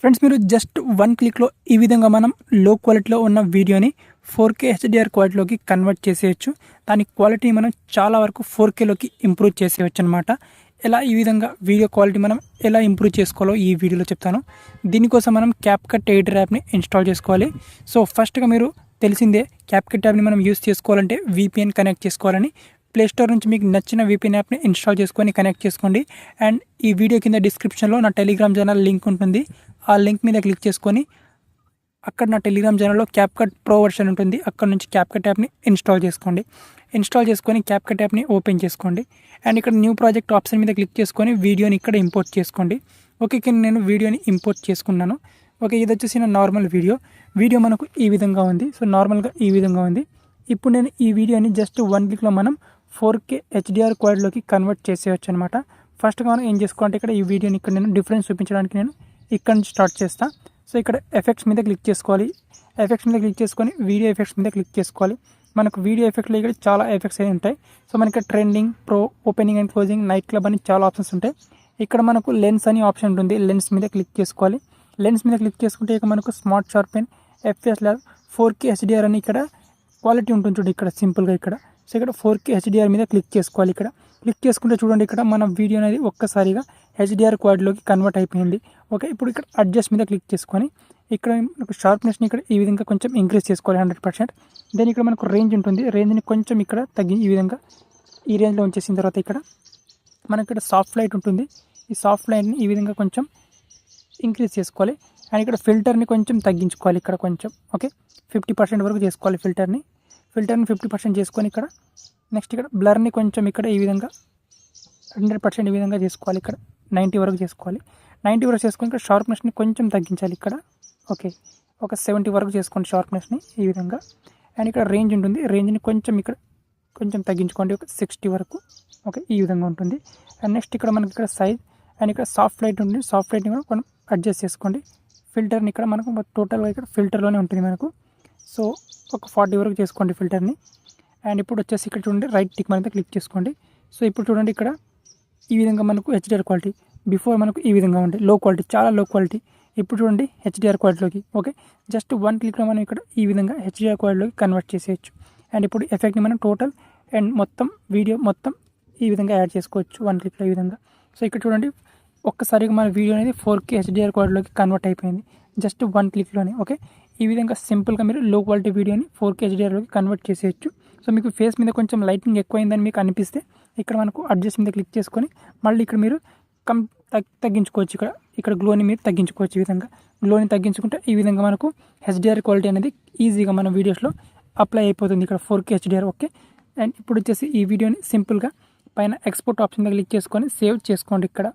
Friends మీరు just 1 క్లిక్‌లో ఈ విధంగా మనం లో క్వాలిటీలో ఉన్న వీడియోని 4K హెచ్‌డీఆర్ క్వాలిటీలోకి కన్వర్ట్ చేసేయొచ్చు. దాని క్వాలిటీ మనం చాలా వరకు 4Kలోకి ఇంప్రూవ్ చేసేయొచ్చనమాట. ఈ విధంగా వీడియో క్వాలిటీ మనం ఎలా ఇంప్రూవ్ చేసుకోవాలో ఈ వీడియోలో చెప్తాను. దీనికోసం మనం క్యాప్‌కట్ ఎడిటర్ యాప్‌ని ఇన్‌స్టాల్ చేసుకోవాలి. సో ఫస్ట్‌గా మీరు తెలిసిందే క్యాప్‌కట్ యాప్‌ని మనం యూజ్ చేసుకోవాలంటే వీపీఎన్ కనెక్ట్ చేసుకోవాలని. ప్లే స్టోర్ నుంచి మీకు నచ్చిన వీపీఎన్ యాప్‌ని ఇన్‌స్టాల్ చేసుకొని కనెక్ట్ చేసుకోండి. అండ్ ఈ వీడియో కింద డిస్క్రిప్షన్‌లో నా టెలిగ్రామ్ ఛానల్ లింక్ ఉంటుంది. ఆ లింక్ మీద క్లిక్ చేసుకొని అక్కడ నా టెలిగ్రామ్ ఛానల్లో క్యాప్‌కట్ ప్రో వర్షన్ ఉంటుంది. అక్కడ నుంచి క్యాప్‌కట్ యాప్‌ని ఇన్‌స్టాల్ చేసుకోండి. ఇన్‌స్టాల్ చేసుకొని క్యాప్‌కట్ యాప్‌ని ఓపెన్ చేసుకోండి. అండ్ ఇక్కడ న్యూ ప్రాజెక్ట్ ఆప్షన్ మీద క్లిక్ చేసుకొని వీడియోని ఇక్కడ ఇంపోర్ట్ చేసుకోండి. ఓకే, ఇక్కడ నేను వీడియోని ఇంపోర్ట్ చేసుకున్నాను. ఓకే, ఇది వచ్చేసి నా నార్మల్ వీడియో మనకు ఈ విధంగా ఉంది. సో నార్మల్గా ఈ విధంగా ఉంది. ఇప్పుడు నేను ఈ వీడియోని జస్ట్ 1 క్లిక్‌లో మనం 4K హెచ్‌డీఆర్ క్వాలిటీలోకి కన్వర్ట్ చేసేయచ్చు అనమాట. ఫస్ట్‌గా మనం ఏం చేసుకోవాలంటే ఇక్కడ ఈ వీడియోని ఇక్కడ నేను డిఫరెన్స్ చూపించడానికి నేను ఇక్కడ నుంచి స్టార్ట్ చేస్తా. సో ఇక్కడ ఎఫెక్ట్స్ మీద క్లిక్ చేసుకోవాలి. ఎఫెక్ట్స్ మీద క్లిక్ చేసుకొని వీడియో ఎఫెక్ట్స్ మీద క్లిక్ చేసుకోవాలి. మనకు వీడియో ఎఫెక్ట్లో ఇక్కడ చాలా ఎఫెక్ట్స్ అయితే ఉంటాయి. సో మనకి trending, pro, opening and closing, night club అని చాలా ఆప్షన్స్ ఉంటాయి. ఇక్కడ మనకు లెన్స్ అని ఆప్షన్ ఉంటుంది. లెన్స్ మీద క్లిక్ చేసుకోవాలి. లెన్స్ మీద క్లిక్ చేసుకుంటే ఇక మనకు smart sharpen, FS lab, 4K HDR అని ఇక్కడ క్వాలిటీ ఉంటుంది చూడండి ఇక్కడ సింపుల్గా ఇక్కడ. సో ఇక్కడ 4K హెచ్‌డీఆర్ మీద క్లిక్ చేసుకోవాలి. ఇక్కడ క్లిక్ చేసుకుంటే చూడండి ఇక్కడ మన వీడియో అనేది ఒక్కసారిగా హెచ్‌డీఆర్ క్వాలిటీలోకి కన్వర్ట్ అయిపోయింది. ఓకే, ఇప్పుడు ఇక్కడ అడ్జస్ట్ మీద క్లిక్ చేసుకొని ఇక్కడ మనకు షార్ప్నెస్ని ఇక్కడ ఈ విధంగా కొంచెం ఇంక్రీజ్ చేసుకోవాలి 100%. దెన్ ఇక్కడ మనకు రేంజ్ ఉంటుంది. రేంజ్ని కొంచెం ఇక్కడ ఈ విధంగా ఈ రేంజ్లో ఉంచేసిన తర్వాత ఇక్కడ మనకి ఇక్కడ సాఫ్ట్ లైట్ ఉంటుంది. ఈ సాఫ్ట్ లైట్ని ఈ విధంగా కొంచెం ఇంక్రీజ్ చేసుకోవాలి. అండ్ ఇక్కడ ఫిల్టర్ని కొంచెం తగ్గించుకోవాలి. ఇక్కడ కొంచెం ఓకే 50% వరకు చేసుకోవాలి. ఫిల్టర్ని 50% చేసుకొని ఇక్కడ నెక్స్ట్ ఇక్కడ బ్లర్ని కొంచెం ఇక్కడ ఈ విధంగా 100% ఈ విధంగా చేసుకోవాలి. ఇక్కడ 90 వరకు చేసుకోవాలి. 90 వరకు చేసుకొని ఇక్కడ షార్ప్నెస్ని కొంచెం తగ్గించాలి. ఇక్కడ ఓకే ఒక 70 వరకు చేసుకోండి షార్ప్నెస్ని ఈ విధంగా. అండ్ ఇక్కడ రేంజ్ ఉంటుంది. రేంజ్ని కొంచెం ఇక్కడ కొంచెం తగ్గించుకోండి ఒక 60 వరకు. ఓకే, ఈ విధంగా ఉంటుంది. అండ్ నెక్స్ట్ ఇక్కడ మనకి ఇక్కడ సైజ్ అండ్ ఇక్కడ సాఫ్ట్ లైట్ ఉంటుంది. సాఫ్ట్ లైట్ని కూడా కొంచెం అడ్జస్ట్ చేసుకోండి. ఫిల్టర్ని ఇక్కడ మనకు టోటల్గా ఇక్కడ ఫిల్టర్లోనే ఉంటుంది మనకు. సో ఒక 40 వరకు చేసుకోండి ఫిల్టర్ని. అండ్ ఇప్పుడు వచ్చేసి ఇక్కడ చూడండి రైట్ టిక్ మీద క్లిక్ చేసుకోండి. సో ఇప్పుడు చూడండి ఇక్కడ ఈ విధంగా మనకు హెచ్‌డీఆర్ క్వాలిటీ బిఫోర్ మనకు ఈ విధంగా ఉంది లో క్వాలిటీ, చాలా లో క్వాలిటీ. ఇప్పుడు చూడండి హెచ్‌డీఆర్ క్వాలిటీలోకి ఓకే జస్ట్ 1 క్లిక్లో మనం ఇక్కడ ఈ విధంగా హెచ్‌డీఆర్ క్వాలిటీలోకి కన్వర్ట్ చేసేయచ్చు. అండ్ ఇప్పుడు ఎఫెక్ట్ని మనం టోటల్ అండ్ మొత్తం వీడియో మొత్తం ఈ విధంగా యాడ్ చేసుకోవచ్చు 1 క్లిక్లో ఈ విధంగా. సో ఇక్కడ చూడండి ఒక్కసారిగా మన వీడియో అనేది 4K హెచ్‌డీఆర్ క్వాలిటీలోకి కన్వర్ట్ అయిపోయింది జస్ట్ 1 క్లిక్లోనే. ఓకే, ఈ విధంగా సింపుల్గా మీరు లో క్వాలిటీ వీడియోని 4K హెచ్‌డీఆర్లోకి కన్వర్ట్ చేసేయచ్చు. సో మీకు ఫేస్ మీద కొంచెం లైటింగ్ ఎక్కువైందని మీకు అనిపిస్తే ఇక్కడ మనకు అడ్జస్ట్ మీద క్లిక్ చేసుకొని మళ్ళీ ఇక్కడ మీరు తగ్గించుకోవచ్చు. ఇక్కడ గ్లోని మీరు తగ్గించుకోవచ్చు. ఈ విధంగా గ్లోని తగ్గించుకుంటే ఈ విధంగా మనకు హెచ్‌డీఆర్ క్వాలిటీ అనేది ఈజీగా మన వీడియోస్లో అప్లై అయిపోతుంది ఇక్కడ 4K హెచ్‌డీఆర్. ఓకే, అండ్ ఇప్పుడు వచ్చేసి ఈ వీడియోని సింపుల్గా పైన ఎక్స్పోర్ట్ ఆప్షన్ మీద క్లిక్ చేసుకొని సేవ్ చేసుకోండి. ఇక్కడ